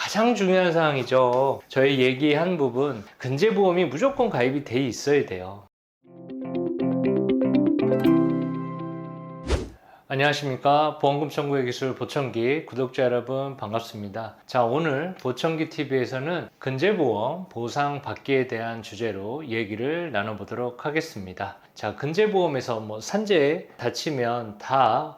가장 중요한 사항이죠. 저희 얘기한 부분, 근제보험이 무조건 가입이 돼 있어야 돼요. 안녕하십니까. 보험금 청구의 기술 보청기 구독자 여러분 반갑습니다. 자, 오늘 보청기 TV에서는 근제보험 보상 받기에 대한 주제로 얘기를 나눠보도록 하겠습니다. 자, 근제보험에서 산재 다치면 다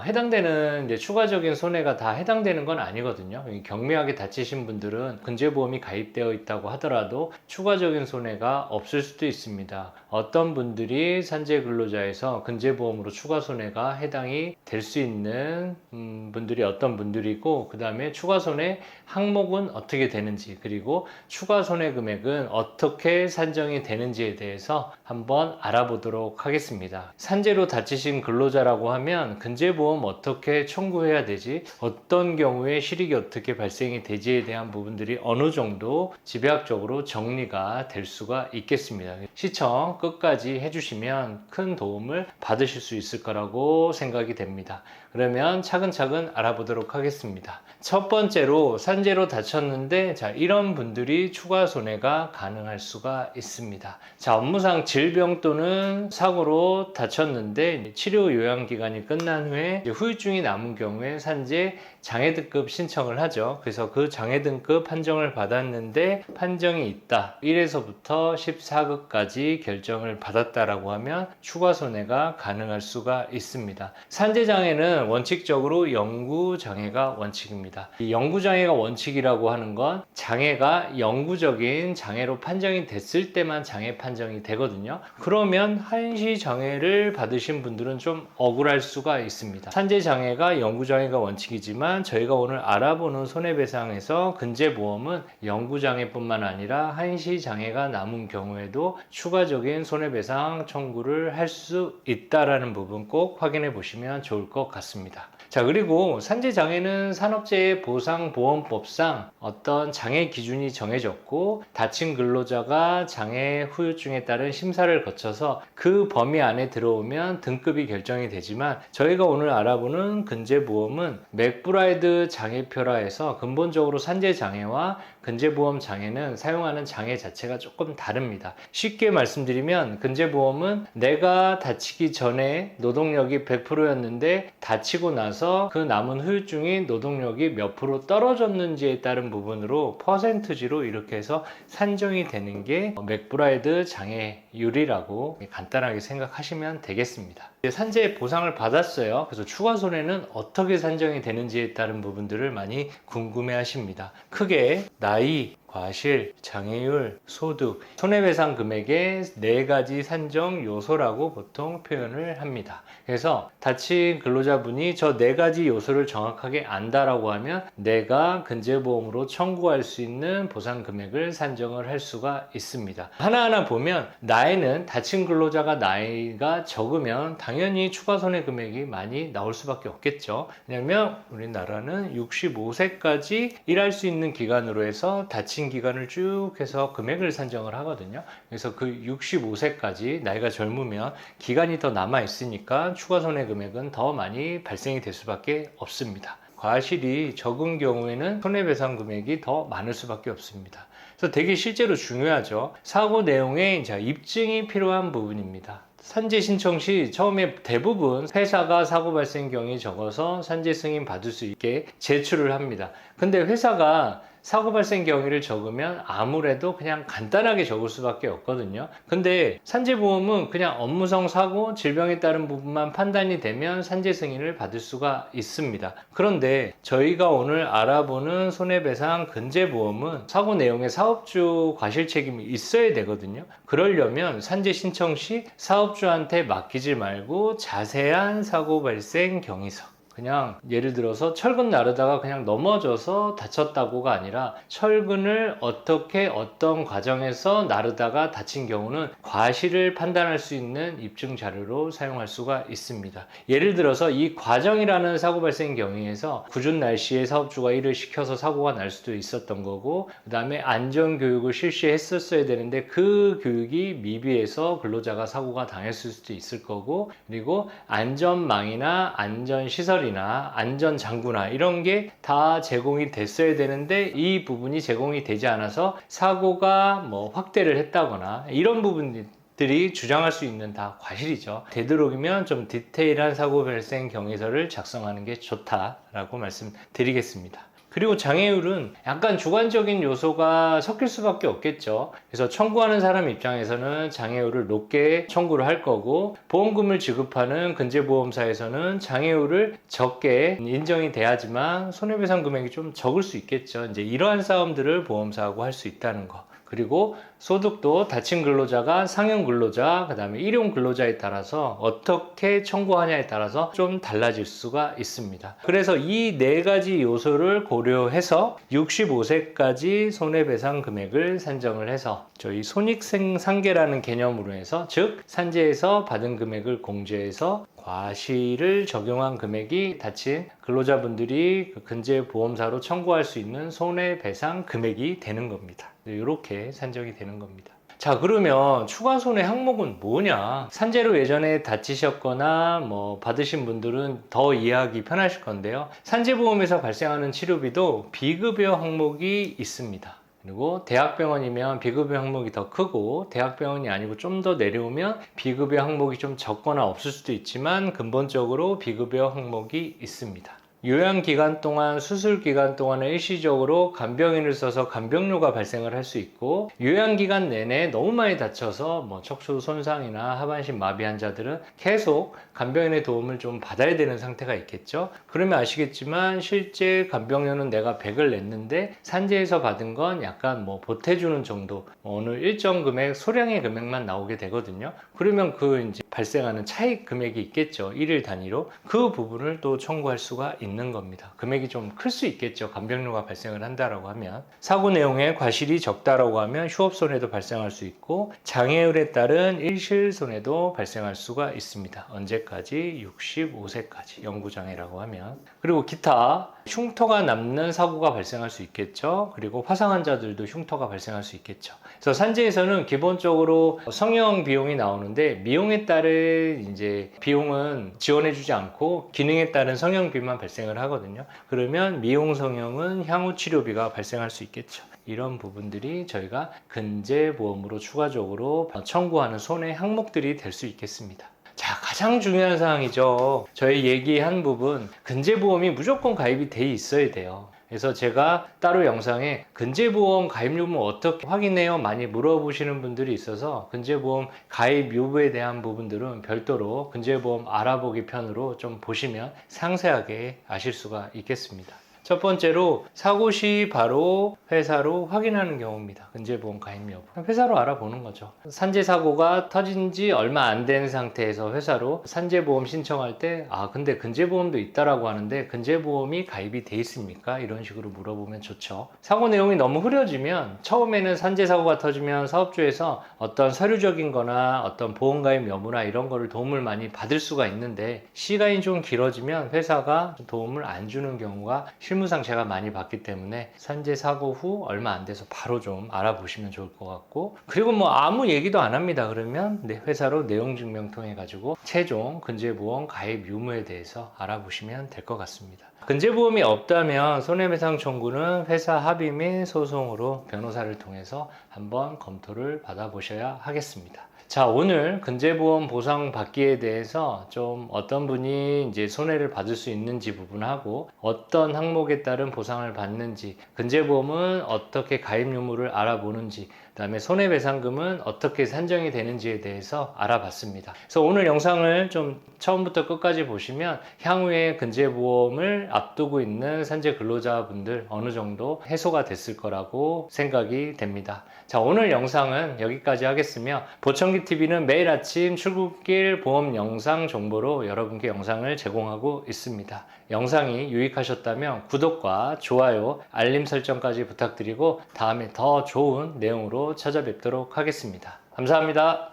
해당되는 이제 추가적인 손해가 다 해당되는 건 아니거든요. 경미하게 다치신 분들은 근제보험이 가입되어 있다고 하더라도 추가적인 손해가 없을 수도 있습니다. 어떤 분들이 산재 근로자에서 근제보험으로 추가 손해가 해당이 될 수 있는 분들이 어떤 분들이고, 그 다음에 추가 손해 항목은 어떻게 되는지, 그리고 추가 손해 금액은 어떻게 산정이 되는지에 대해서 한번 알아보도록 하겠습니다. 산재로 다치신 근로자라고 하면 근제보험 어떻게 청구해야 되지, 어떤 경우에 실익이 어떻게 발생이 되지에 대한 부분들이 어느 정도 집약적으로 정리가 될 수가 있겠습니다. 시청 끝까지 해주시면 큰 도움을 받으실 수 있을 거라고 생각이 됩니다. 그러면 차근차근 알아보도록 하겠습니다. 첫 번째로 산재로 다쳤는데, 자, 이런 분들이 추가 손해가 가능할 수가 있습니다. 자, 업무상 질병 또는 사고로 다쳤는데 치료 요양 기간이 끝난 후에 후유증이 남은 경우에 산재 장애 등급 신청을 하죠. 그래서 그 장애 등급 판정을 받았는데 판정이 있다, 1에서부터 14급까지 결정을 받았다라고 하면 추가 손해가 가능할 수가 있습니다. 산재 장애는 원칙적으로 영구 장애가 원칙입니다. 이 영구 장애가 원칙이라고 하는 건 장애가 영구적인 장애로 판정이 됐을 때만 장애 판정이 되거든요. 그러면 한시 장애를 받으신 분들은 좀 억울할 수가 있습니다. 산재 장애가 영구 장애가 원칙이지만 저희가 오늘 알아보는 손해배상에서 근제보험은 영구 장애뿐만 아니라 한시 장애가 남은 경우에도 추가적인 손해배상 청구를 할 수 있다라는 부분 꼭 확인해 보시면 좋을 것 같습니다. 자, 그리고 산재장애는 산업재해보상보험법상 어떤 장애 기준이 정해졌고, 다친 근로자가 장애 후유증에 따른 심사를 거쳐서 그 범위 안에 들어오면 등급이 결정이 되지만, 저희가 오늘 알아보는 근제보험은 맥브라이드 장애표라 해서 근본적으로 산재장애와 근제보험 장애는 사용하는 장애 자체가 조금 다릅니다. 쉽게 말씀드리면 근제보험은 내가 다치기 전에 노동력이 100%였는데 다치고 나서 그 남은 후유증이 노동력이 몇 프로 떨어졌는지에 따른 부분으로 퍼센트지로 이렇게 해서 산정이 되는 게 맥브라이드 장애율이라고 간단하게 생각하시면 되겠습니다. 산재 보상을 받았어요. 그래서 추가 손해는 어떻게 산정이 되는지에 따른 부분들을 많이 궁금해 하십니다. 크게 나이, 과실, 장애율, 소득, 손해배상 금액의 4가지 산정 요소라고 보통 표현을 합니다. 그래서 다친 근로자분이 저 4가지 요소를 정확하게 안다라고 하면 내가 근제보험으로 청구할 수 있는 보상 금액을 산정을 할 수가 있습니다. 하나하나 보면 나이는, 다친 근로자가 나이가 적으면 당연히 추가 손해 금액이 많이 나올 수밖에 없겠죠. 왜냐하면 우리나라는 65세까지 일할 수 있는 기간으로 해서 다친 기간을 쭉 해서 금액을 산정을 하거든요. 그래서 그 65세까지 나이가 젊으면 기간이 더 남아 있으니까 추가 손해 금액은 더 많이 발생이 될 수밖에 없습니다. 과실이 적은 경우에는 손해배상 금액이 더 많을 수밖에 없습니다. 그래서 되게 실제로 중요하죠. 사고 내용에 이제 입증이 필요한 부분입니다. 산재 신청 시 처음에 대부분 회사가 사고 발생 경위 적어서 산재 승인 받을 수 있게 제출을 합니다. 근데 회사가 사고 발생 경위를 적으면 아무래도 그냥 간단하게 적을 수밖에 없거든요. 근데 산재보험은 그냥 업무성 사고, 질병에 따른 부분만 판단이 되면 산재 승인을 받을 수가 있습니다. 그런데 저희가 오늘 알아보는 손해배상 근제보험은 사고 내용에 사업주 과실 책임이 있어야 되거든요. 그러려면 산재 신청 시 사업주한테 맡기지 말고 자세한 사고 발생 경위서, 그냥 예를 들어서 철근 나르다가 그냥 넘어져서 다쳤다고가 아니라 철근을 어떻게 어떤 과정에서 나르다가 다친 경우는 과실을 판단할 수 있는 입증 자료로 사용할 수가 있습니다. 예를 들어서 이 과정이라는 사고 발생 경위에서 궂은 날씨에 사업주가 일을 시켜서 사고가 날 수도 있었던 거고, 그 다음에 안전교육을 실시했었어야 되는데 그 교육이 미비해서 근로자가 사고가 당했을 수도 있을 거고, 그리고 안전망이나 안전시설 시설이나 안전장구나 이런 게 다 제공이 됐어야 되는데 이 부분이 제공이 되지 않아서 사고가 뭐 확대를 했다거나 이런 부분들이 주장할 수 있는 다 과실이죠. 되도록이면 좀 디테일한 사고 발생 경위서를 작성하는 게 좋다라고 말씀드리겠습니다. 그리고 장애율은 약간 주관적인 요소가 섞일 수밖에 없겠죠. 그래서 청구하는 사람 입장에서는 장애율을 높게 청구를 할 거고, 보험금을 지급하는 근제보험사에서는 장애율을 적게 인정이 돼야지만 손해배상 금액이 좀 적을 수 있겠죠. 이제 이러한 싸움들을 보험사하고 할 수 있다는 거. 그리고 소득도 다친 근로자가 상용 근로자, 그 다음에 일용 근로자에 따라서 어떻게 청구하냐에 따라서 좀 달라질 수가 있습니다. 그래서 이 네 가지 요소를 고려해서 65세까지 손해배상 금액을 산정을 해서 저희 손익상계라는 개념으로 해서, 즉 산재에서 받은 금액을 공제해서 과실을 적용한 금액이 다친 근로자분들이 근제보험사로 청구할 수 있는 손해배상 금액이 되는 겁니다. 이렇게 산정이 되는 겁니다. 자, 그러면 추가 손해 항목은 뭐냐? 산재로 예전에 다치셨거나 뭐 받으신 분들은 더 이해하기 편하실 건데요. 산재보험에서 발생하는 치료비도 비급여 항목이 있습니다. 그리고 대학병원이면 비급여 항목이 더 크고, 대학병원이 아니고 좀 더 내려오면 비급여 항목이 좀 적거나 없을 수도 있지만 근본적으로 비급여 항목이 있습니다. 요양기간 동안, 수술기간 동안에 일시적으로 간병인을 써서 간병료가 발생을 할 수 있고, 요양기간 내내 너무 많이 다쳐서 뭐 척추 손상이나 하반신 마비 환자들은 계속 간병인의 도움을 좀 받아야 되는 상태가 있겠죠. 그러면 아시겠지만 실제 간병료는 내가 100을 냈는데 산재에서 받은 건 약간 뭐 보태주는 정도, 어느 일정 금액, 소량의 금액만 나오게 되거든요. 그러면 그 이제 발생하는 차익 금액이 있겠죠. 일일 단위로. 그 부분을 또 청구할 수가 있는 겁니다. 금액이 좀 클 수 있겠죠. 간병료가 발생을 한다라고 하면. 사고 내용에 과실이 적다라고 하면 휴업손해도 발생할 수 있고, 장애율에 따른 일실손해도 발생할 수가 있습니다. 언제까지? 65세까지 영구장애라고 하면. 그리고 기타 흉터가 남는 사고가 발생할 수 있겠죠. 그리고 화상 환자들도 흉터가 발생할 수 있겠죠. 그래서 산재에서는 기본적으로 성형 비용이 나오는데, 미용에 따른 이제 비용은 지원해주지 않고 기능에 따른 성형비만 발생을 하거든요. 그러면 미용 성형은 향후 치료비가 발생할 수 있겠죠. 이런 부분들이 저희가 근제보험으로 추가적으로 청구하는 손해 항목들이 될 수 있겠습니다. 자, 가장 중요한 사항이죠. 저희 얘기한 부분, 근제보험이 무조건 가입이 돼 있어야 돼요. 그래서 제가 따로 영상에 근제보험 가입 유무 어떻게 확인해요? 많이 물어보시는 분들이 있어서 근제보험 가입 유무에 대한 부분들은 별도로 근제보험 알아보기 편으로 좀 보시면 상세하게 아실 수가 있겠습니다. 첫 번째로 사고 시 바로 회사로 확인하는 경우입니다. 근제보험 가입 여부. 회사로 알아보는 거죠. 산재 사고가 터진 지 얼마 안 된 상태에서 회사로 산재보험 신청할 때, 아 근데 근제보험도 있다라고 하는데 근제보험이 가입이 돼 있습니까? 이런 식으로 물어보면 좋죠. 사고 내용이 너무 흐려지면, 처음에는 산재 사고가 터지면 사업주에서 어떤 서류적인 거나 어떤 보험 가입 여부나 이런 거를 도움을 많이 받을 수가 있는데, 시간이 좀 길어지면 회사가 도움을 안 주는 경우가 실무상 제가 많이 봤기 때문에 산재 사고 후 얼마 안 돼서 바로 좀 알아보시면 좋을 것 같고, 그리고 뭐 아무 얘기도 안 합니다. 그러면 회사로 내용 증명 통해 가지고 최종 근제보험 가입 유무에 대해서 알아보시면 될 것 같습니다. 근제보험이 없다면 손해배상 청구는 회사 합의 및 소송으로 변호사를 통해서 한번 검토를 받아보셔야 하겠습니다. 자, 오늘 근제보험 보상 받기에 대해서 좀 어떤 분이 이제 손해를 받을 수 있는지 부분하고, 어떤 항목에 따른 보상을 받는지, 근제보험은 어떻게 가입 유무를 알아보는지, 그 다음에 손해배상금은 어떻게 산정이 되는지에 대해서 알아봤습니다. 그래서 오늘 영상을 좀 처음부터 끝까지 보시면 향후에 근제보험을 앞두고 있는 산재 근로자분들 어느 정도 해소가 됐을 거라고 생각이 됩니다. 자, 오늘 영상은 여기까지 하겠으며, 보청기TV는 매일 아침 출근길 보험 영상 정보로 여러분께 영상을 제공하고 있습니다. 영상이 유익하셨다면 구독과 좋아요, 알림 설정까지 부탁드리고 다음에 더 좋은 내용으로 찾아뵙도록 하겠습니다. 감사합니다.